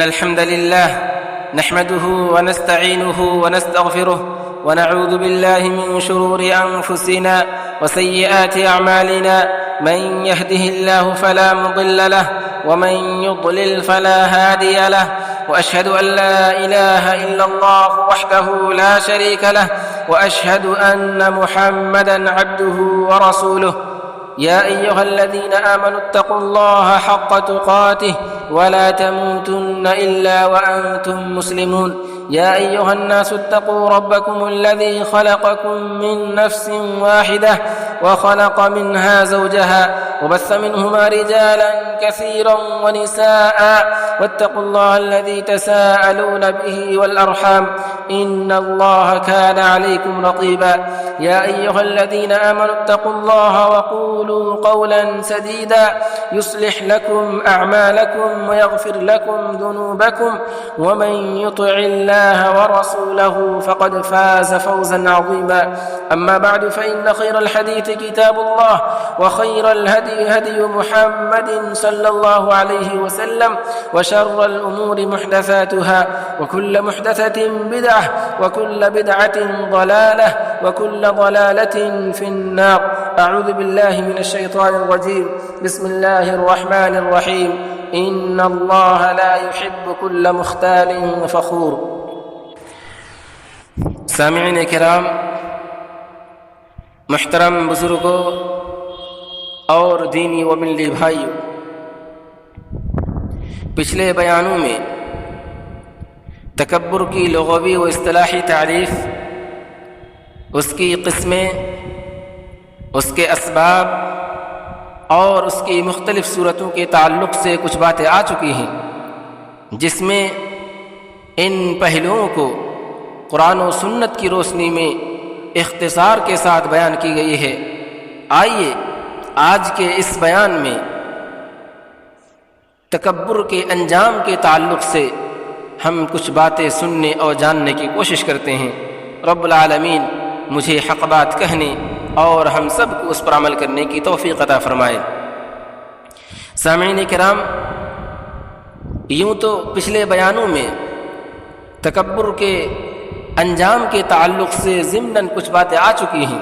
الحمد لله نحمده ونستعينه ونستغفره ونعوذ بالله من شرور أنفسنا وسيئات أعمالنا. من يهده الله فلا مضل له ومن يضلل فلا هادي له، وأشهد أن لا إله إلا الله وحده لا شريك له، وأشهد أن محمدًا عبده ورسوله. يا أيها الذين آمنوا اتقوا الله حق تقاته ولا تموتن إلا وأنتم مسلمون. يا أيها الناس اتقوا ربكم الذي خلقكم من نفس واحدة وخلق منها زوجها وبث منهما رجالا كثيرا ونساء، واتقوا الله الذي تساءلون به والأرحام إن الله كان عليكم رقيبا. يا أيها الذين آمنوا اتقوا الله وقولوا قولا سديدا يصلح لكم أعمالكم ويغفر لكم ذنوبكم، ومن يطع الله ورسوله فقد فاز فوزا عظيما. أما بعد، فإن خير الحديث كتاب الله، وخير الهدي هدي محمد صلى الله عليه وسلم، وشر الأمور محدثاتها، وكل محدثة بدعة، وكل بدعة ضلالة، وكل ضلالة في النار. أعوذ بالله من الشيطان الرجيم. بسم الله الرحمن الرحيم. إن الله لا يحب كل مختال فخور. سامعین کرام، محترم بزرگوں اور دینی و ملی بھائیوں، پچھلے بیانوں میں تکبر کی لغوی و اصطلاحی تعریف، اس کی قسمیں، اس کے اسباب اور اس کی مختلف صورتوں کے تعلق سے کچھ باتیں آ چکی ہیں، جس میں ان پہلوؤں کو قرآن و سنت کی روشنی میں اختصار کے ساتھ بیان کی گئی ہے۔ آئیے آج کے اس بیان میں تکبر کے انجام کے تعلق سے ہم کچھ باتیں سننے اور جاننے کی کوشش کرتے ہیں۔ رب العالمین مجھے حق بات کہنے اور ہم سب کو اس پر عمل کرنے کی توفیق عطا فرمائے۔ سامعین کرام، یوں تو پچھلے بیانوں میں تکبر کے انجام کے تعلق سے ضمناً کچھ باتیں آ چکی ہیں،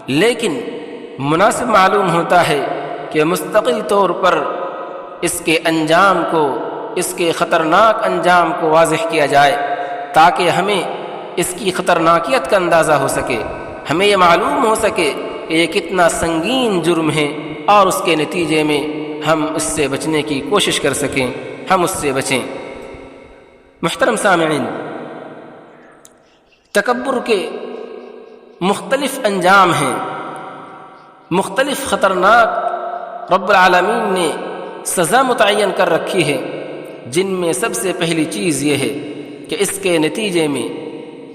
لیکن مناسب معلوم ہوتا ہے کہ مستقل طور پر اس کے انجام کو، اس کے خطرناک انجام کو واضح کیا جائے، تاکہ ہمیں اس کی خطرناکیت کا اندازہ ہو سکے، ہمیں یہ معلوم ہو سکے کہ یہ کتنا سنگین جرم ہے، اور اس کے نتیجے میں ہم اس سے بچنے کی کوشش کر سکیں، ہم اس سے بچیں۔ محترم سامعین، تکبر کے مختلف انجام ہیں، مختلف خطرناک رب العالمین نے سزا متعین کر رکھی ہے، جن میں سب سے پہلی چیز یہ ہے کہ اس کے نتیجے میں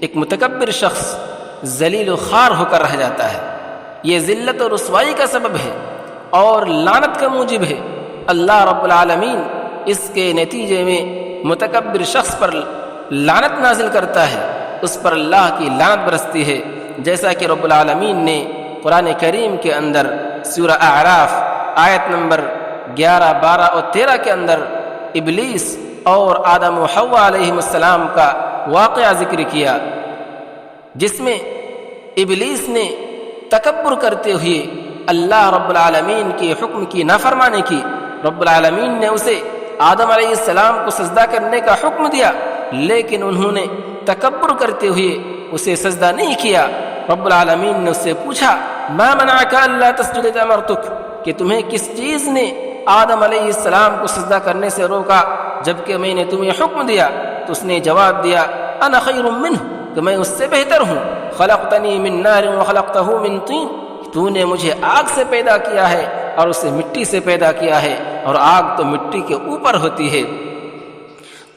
ایک متکبر شخص ذلیل و خوار ہو کر رہ جاتا ہے۔ یہ ذلت اور رسوائی کا سبب ہے اور لعنت کا موجب ہے۔ اللہ رب العالمین اس کے نتیجے میں متکبر شخص پر لعنت نازل کرتا ہے، اس پر اللہ کی لعنت برستی ہے، جیسا کہ رب العالمین نے قرآن کریم کے اندر سورہ اعراف آیت نمبر 11، 12 اور 13 کے اندر ابلیس اور آدم و حوا علیہ السلام کا واقعہ ذکر کیا، جس میں ابلیس نے تکبر کرتے ہوئے اللہ رب العالمین کے حکم کی نافرمانی کی۔ رب العالمین نے اسے آدم علیہ السلام کو سجدہ کرنے کا حکم دیا، لیکن انہوں نے تکبر کرتے ہوئے اسے سجدہ نہیں کیا۔ رب العالمین نے اس سے پوچھا، ما منعک الا تسجد اذ امرتک، کہ تمہیں کس چیز نے آدم علیہ السلام کو سجدہ کرنے سے روکا جبکہ میں نے تمہیں حکم دیا؟ تو اس نے جواب دیا، انا خیر منہ، کہ میں اس سے بہتر ہوں، خلقتنی من نار وخلقتہ من طین، تو نے مجھے آگ سے پیدا کیا ہے اور اسے مٹی سے پیدا کیا ہے، اور آگ تو مٹی کے اوپر ہوتی ہے۔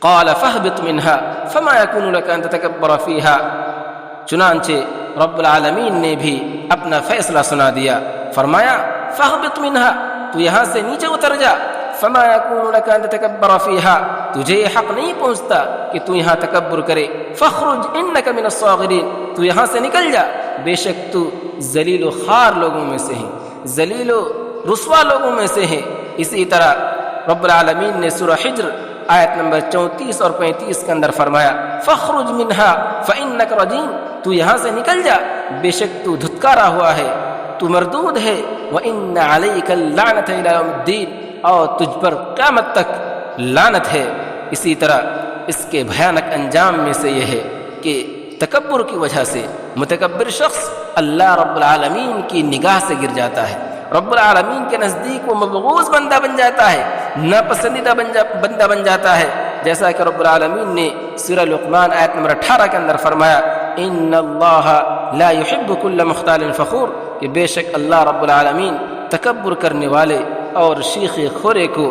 قال فاہبط منها فما يكون لك ان تتكبر فيها، چنانچہ رب العالمین نے بھی اپنا فیصلہ سنا دیا، فرمایا فاہبط منها، تو یہاں سے نیچے اتر جا، فما يكون لك ان تتكبر فيها، تجھے یہ حق نہیں پہنچتا کہ تو یہاں تکبر کرے، فاخرج انك من الصاغرین، تو یہاں سے نکل جا، بے شک تو ذلیل و خوار لوگوں میں سے ہے، ذلیل و رسوا لوگوں میں سے ہے۔ اسی طرح رب العالمین نے سورہ حجر آیت نمبر 34 اور 35 کے اندر فرمایا فخرج منہا فإنک رجیم، تو یہاں سے نکل جا، بے شک تو دھتکارا ہوا ہے، تو مردود ہے، وإن علیک اللعنۃ الی یوم الدین، اور تجھ پر قیامت تک لعنت ہے۔ اسی طرح اس کے بھیانک انجام میں سے یہ ہے کہ تکبر کی وجہ سے متکبر شخص اللہ رب العالمین کی نگاہ سے گر جاتا ہے، رب العالمین کے نزدیک وہ مبغوض بندہ بن جاتا ہے، ناپسندیدہ بندہ بن جاتا ہے، جیسا کہ رب العالمین نے سورہ لقمان آیت نمبر 18 کے اندر فرمایا ان اللہ لا يحب كل مختال فخور، کہ بے شک اللہ رب العالمین تکبر کرنے والے اور شیخ خورے کو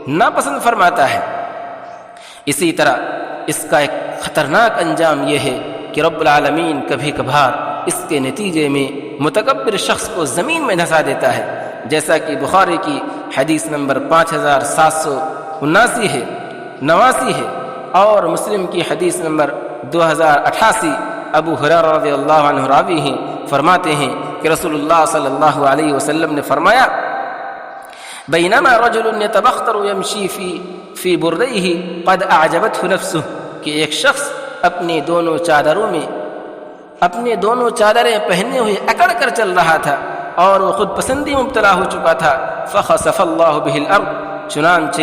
ناپسند فرماتا ہے۔ اسی طرح اس کا ایک خطرناک انجام یہ ہے کہ رب العالمین کبھی کبھار اس کے نتیجے میں متکبر شخص کو زمین میں دھسا دیتا ہے، جیسا کہ بخاری کی حدیث نمبر 5779 ہے 89 ہے، اور مسلم کی حدیث نمبر 2088 ابو ہریرہ رضی اللہ عنہ راوی ہیں، فرماتے ہیں کہ رسول اللہ صلی اللہ علیہ وسلم نے فرمایا بینما رجل یتبختر یمشی فی بردیہ قد اعجبته نفسه، کہ ایک شخص اپنی دونوں چادریں پہنے ہوئے اکڑ کر چل رہا تھا اور وہ خود پسندی مبتلا ہو چکا تھا، فخسف اللہ بہ الارض، چنانچہ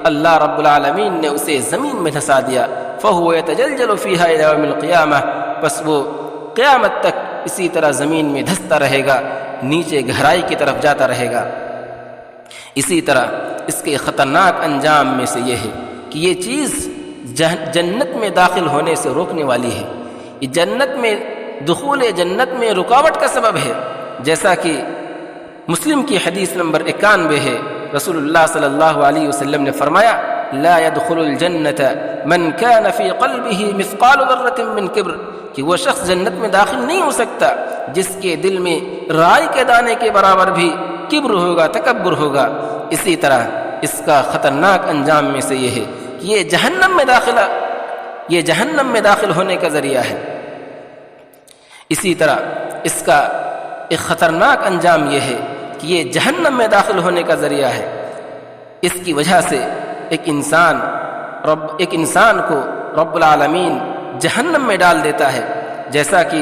اللہ رب العالمین نے اسے زمین میں دھسا دیا، فہو یتجلجل فیہا الی یوم القیامہ، پس وہ قیامت تک اسی طرح زمین میں دھستا رہے گا، نیچے گہرائی کی طرف جاتا رہے گا۔ اسی طرح اس کے خطرناک انجام میں سے یہ ہے کہ یہ چیز جنت میں داخل ہونے سے روکنے والی ہے، یہ جنت میں دخول جنت میں رکاوٹ کا سبب ہے، جیسا کہ مسلم کی حدیث نمبر 91 ہے، رسول اللہ صلی اللہ علیہ وسلم نے فرمایا لا يدخل الجنت من كان في قلبه مثقال ذرة من کبر، کہ وہ شخص جنت میں داخل نہیں ہو سکتا جس کے دل میں رائی کے دانے کے برابر بھی کبر ہوگا، تکبر ہوگا۔ اسی طرح اس کا خطرناک انجام میں سے یہ ہے کہ یہ جہنم میں داخل ہونے کا ذریعہ ہے۔ اسی طرح اس کا ایک خطرناک انجام یہ ہے کہ یہ جہنم میں داخل ہونے کا ذریعہ ہے۔ اس کی وجہ سے ایک انسان کو رب العالمین جہنم میں ڈال دیتا ہے، جیسا کہ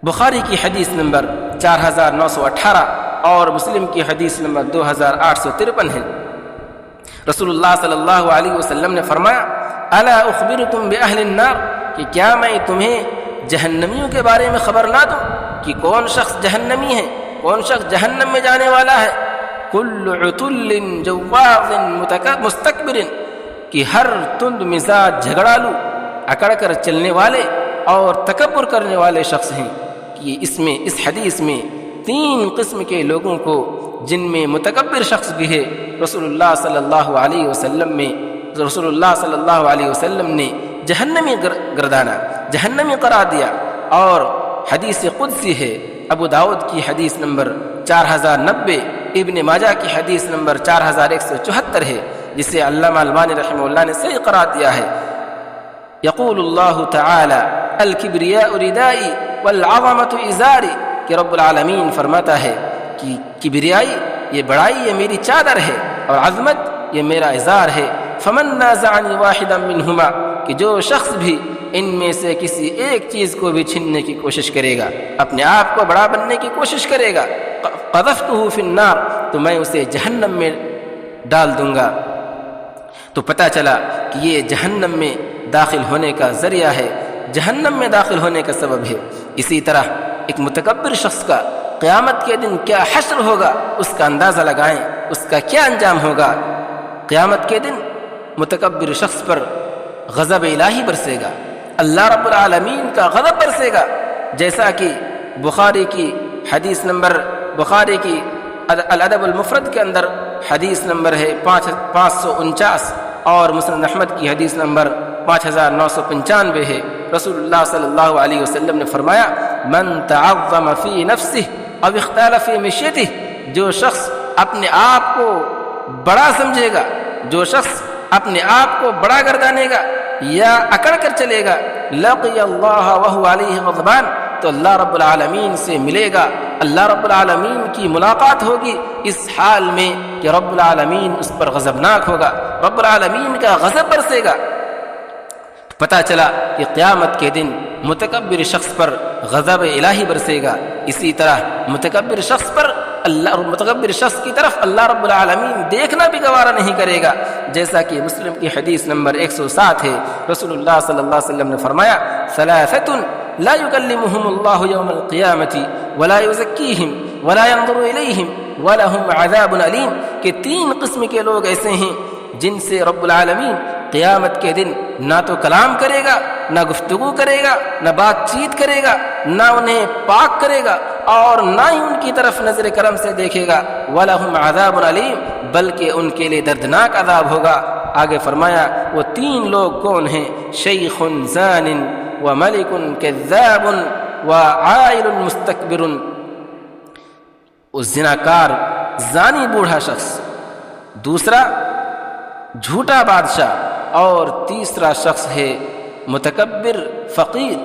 بخاری کی حدیث نمبر 4918 اور مسلم کی حدیث نمبر 2853 ہے۔ رسول اللہ صلی اللہ علیہ وسلم نے فرمایا الا اخبرکم باہل النار، کہ کیا میں تمہیں جہنمیوں کے بارے میں خبر نہ دوں کہ کون شخص جہنمی ہے، کون شخص جہنم میں جانے والا ہے؟ کل عتل جواز مستکبر، کہ ہر تند مزاج جھگڑالو، اکڑ کر چلنے والے اور تکبر کرنے والے شخص ہیں۔ کہ اس حدیث میں 3 قسم کے لوگوں کو، جن میں متکبر شخص بھی ہے، رسول اللہ صلی اللہ علیہ وسلم نے جہنمی گردانا، جہنمی قرار دیا۔ اور حدیث قدسی ہے، ابو داؤد کی حدیث نمبر 4090، ابن ماجہ کی حدیث نمبر 4174 ہے، جسے علامہ البانی رحمہ اللہ نے صحیح قرار دیا ہے۔ یقول اللہ تعالی الکبریاء ردائی والعظمۃ ازاری، کہ رب العالمین فرماتا ہے کہ کبریائی، یہ بڑائی، یہ میری چادر ہے، اور عظمت یہ میرا ازار ہے۔ فمن نازعنی واحدا منہما، کہ جو شخص بھی ان میں سے کسی ایک چیز کو بھی چھیننے کی کوشش کرے گا، اپنے آپ کو بڑا بننے کی کوشش کرے گا، قذفتہ فی النار، تو میں اسے جہنم میں ڈال دوں گا۔ تو پتہ چلا کہ یہ جہنم میں داخل ہونے کا ذریعہ ہے، جہنم میں داخل ہونے کا سبب ہے۔ اسی طرح ایک متکبر شخص کا قیامت کے دن کیا حشر ہوگا، اس کا اندازہ لگائیں، اس کا کیا انجام ہوگا۔ قیامت کے دن متکبر شخص پر غضب الہی برسے گا، اللہ رب العالمین کا غضب برسے گا، جیسا کہ بخاری کی الادب المفرد کے اندر حدیث نمبر ہے 549، اور مسند احمد کی حدیث نمبر 5995 ہے۔ رسول اللہ صلی اللہ علیہ وسلم نے فرمایا من تعظم فی نفسہ او اختال فی مشیتہ، جو شخص اپنے آپ کو بڑا سمجھے گا، جو شخص اپنے آپ کو بڑا گردانے گا یا اکڑ کر چلے گا، لقی اللہ وہو علیہ غضبان، تو اللہ رب العالمین سے ملے گا اللہ رب العالمین کی ملاقات ہوگی اس حال میں کہ رب العالمین اس پر غضبناک ہوگا، رب العالمین کا غضب برسے گا۔ پتہ چلا کہ قیامت کے دن متکبر شخص پر غضب الہی برسے گا، اسی طرح متکبر شخص کی طرف اللہ رب العالمین دیکھنا بھی گوارا نہیں کرے گا، جیسا کہ مسلم کی حدیث نمبر 107 ہے۔ رسول اللہ صلی اللہ علیہ وسلم نے فرمایا ثلاثۃ لا يكلمهم الله يوم القيامة ولا يزكيهم ولا ينظر إليهم ولهم عذاب أليم، کہ تین قسم کے لوگ ایسے ہیں جن سے رب العالمین قیامت کے دن نہ تو کلام کرے گا، نہ گفتگو کرے گا، نہ بات چیت کرے گا، نہ انہیں پاک کرے گا اور نہ ہی ان کی طرف نظر کرم سے دیکھے گا۔ وَلَهُمْ عَذَابٌ عَلِيمٌ، بلکہ ان کے لیے دردناک عذاب ہوگا۔ آگے فرمایا وہ تین لوگ کون ہیں؟ شیخ زان وملک کذاب وعائل مستکبر، اس زناکار زانی بوڑھا شخص، دوسرا جھوٹا بادشاہ، اور تیسرا شخص ہے متکبر فقیر،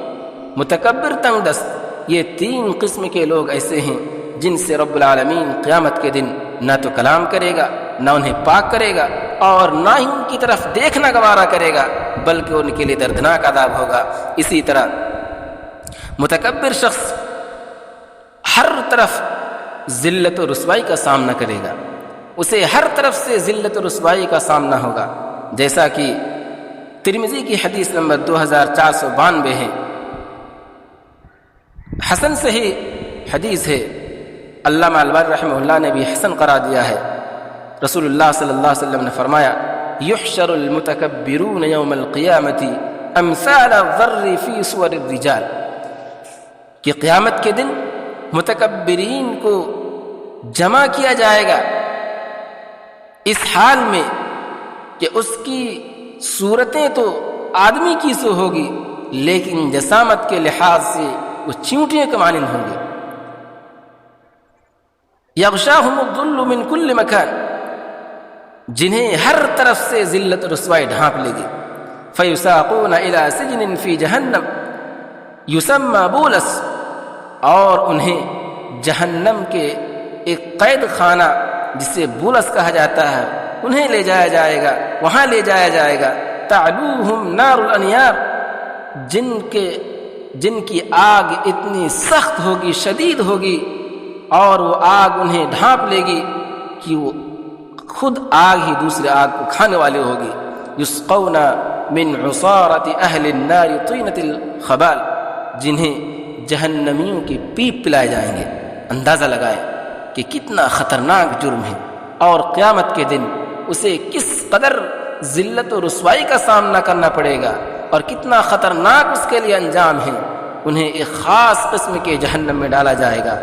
متکبر تنگ دست۔ یہ تین قسم کے لوگ ایسے ہیں جن سے رب العالمین قیامت کے دن نہ تو کلام کرے گا، نہ انہیں پاک کرے گا اور نہ ہی ان کی طرف دیکھنا گوارا کرے گا، بلکہ ان کے لیے دردناک عذاب ہوگا۔ اسی طرح متکبر شخص ہر طرف ذلت و رسوائی کا سامنا کرے گا، اسے ہر طرف سے ذلت و رسوائی کا سامنا ہوگا، جیسا کہ ترمذی کی حدیث نمبر 2492 ہے، حسن صحیح حدیث ہے، علامہ البانی رحمہ اللہ نے بھی حسن قرار دیا ہے۔ رسول اللہ صلی اللہ علیہ وسلم نے فرمایا یحشر المتکبرون یوم القیامت امثال الذر فی صور الرجال، کہ قیامت کے دن متکبرین کو جمع کیا جائے گا اس حال میں کہ اس کی صورتیں تو آدمی کی سو ہوگی لیکن جسامت کے لحاظ سے وہ چیونٹیوں کے مانند ہوں گے۔ یغشاہم الذل من کل مکان، جنہیں ہر طرف سے ذلت و رسوائی ڈھانپ لے گی۔ فیساقون الی سجن فی جہنم یسمى بولس، اور انہیں جہنم کے ایک قید خانہ جسے بولس کہا جاتا ہے انہیں لے جایا جائے گا، وہاں لے جایا جائے گا۔ تعلوہم نار الانیار، جن کی آگ اتنی سخت ہوگی، شدید ہوگی، اور وہ آگ انہیں ڈھانپ لے گی کہ وہ خود آگ ہی دوسرے آگ کو کھانے والے ہوگی۔ یسقون من عصارۃ اہل النار طینۃ الخبال، جنہیں جہنمیوں کی پیپ پلائے جائیں گے۔ اندازہ لگائیں کہ کتنا خطرناک جرم ہے اور قیامت کے دن اسے کس قدر ذلت و رسوائی کا سامنا کرنا پڑے گا اور کتنا خطرناک اس کے لیے انجام ہے۔ انہیں ایک خاص قسم کے جہنم میں ڈالا جائے گا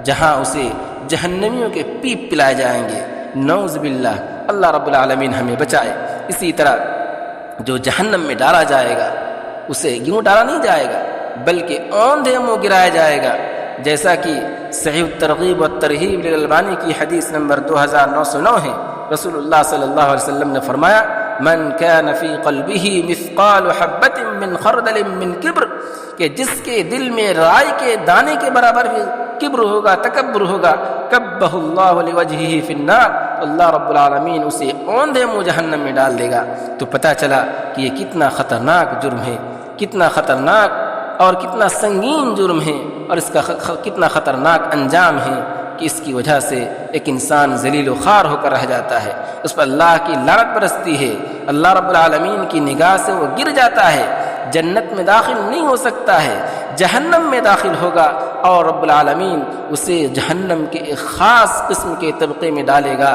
جہاں اسے جہنمیوں کے پیپ پلائے جائیں گے۔ نعوذ باللہ، اللہ رب العالمین ہمیں بچائے۔ اسی طرح جو جہنم میں ڈالا جائے گا اسے یوں ڈالا نہیں جائے گا بلکہ اوندھے منہ گرایا جائے گا، جیسا کہ صحیح الترغیب والترہیب للالبانی کی حدیث نمبر 2909 ہے۔ رسول اللہ صلی اللہ علیہ وسلم نے فرمایا من كان في قلبه مثقال حبة من خردل من کبر، کہ جس کے دل میں رائی کے دانے کے برابر بھی کبر ہوگا، تکبر ہوگا، کبہ اللہ لوجہہ فی النار، اللہ رب العالمین اسے اوندھے منہ جہنم میں ڈال دے گا۔ تو پتہ چلا کہ یہ کتنا خطرناک جرم ہے، کتنا خطرناک اور کتنا سنگین جرم ہے، اور اس کا کتنا خطرناک انجام ہے کہ اس کی وجہ سے ایک انسان ذلیل و خوار ہو کر رہ جاتا ہے، اس پر اللہ کی لعنت برستی ہے، اللہ رب العالمین کی نگاہ سے وہ گر جاتا ہے، جنت میں داخل نہیں ہو سکتا ہے، جہنم میں داخل ہوگا، اور رب العالمین اسے جہنم کے ایک خاص قسم کے طبقے میں ڈالے گا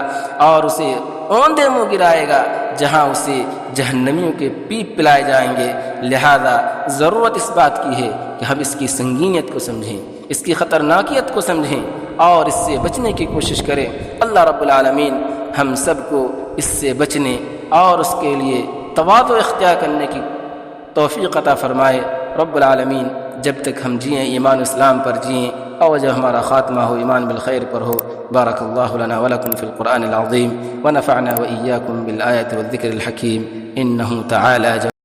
اور اسے اوندھے منہ گرائے گا جہاں اسے جہنمیوں کے پیپ پلائے جائیں گے۔ لہذا ضرورت اس بات کی ہے کہ ہم اس کی سنگینیت کو سمجھیں، اس کی خطرناکیت کو سمجھیں اور اس سے بچنے کی کوشش کریں۔ اللہ رب العالمین ہم سب کو اس سے بچنے اور اس کے لیے تواضع اختیار کرنے کی توفیق عطا فرمائے۔ رب العالمین جب تک ہم جئیں ایمان و اسلام پر جئیں، اور جب ہمارا خاتمہ ہو ایمان بالخیر پر ہو۔ بارک اللہ لنا ولکم فی القرآن العظیم ونفعنا وإیاکم بالآیات والذکر الحکیم، انہ تعالی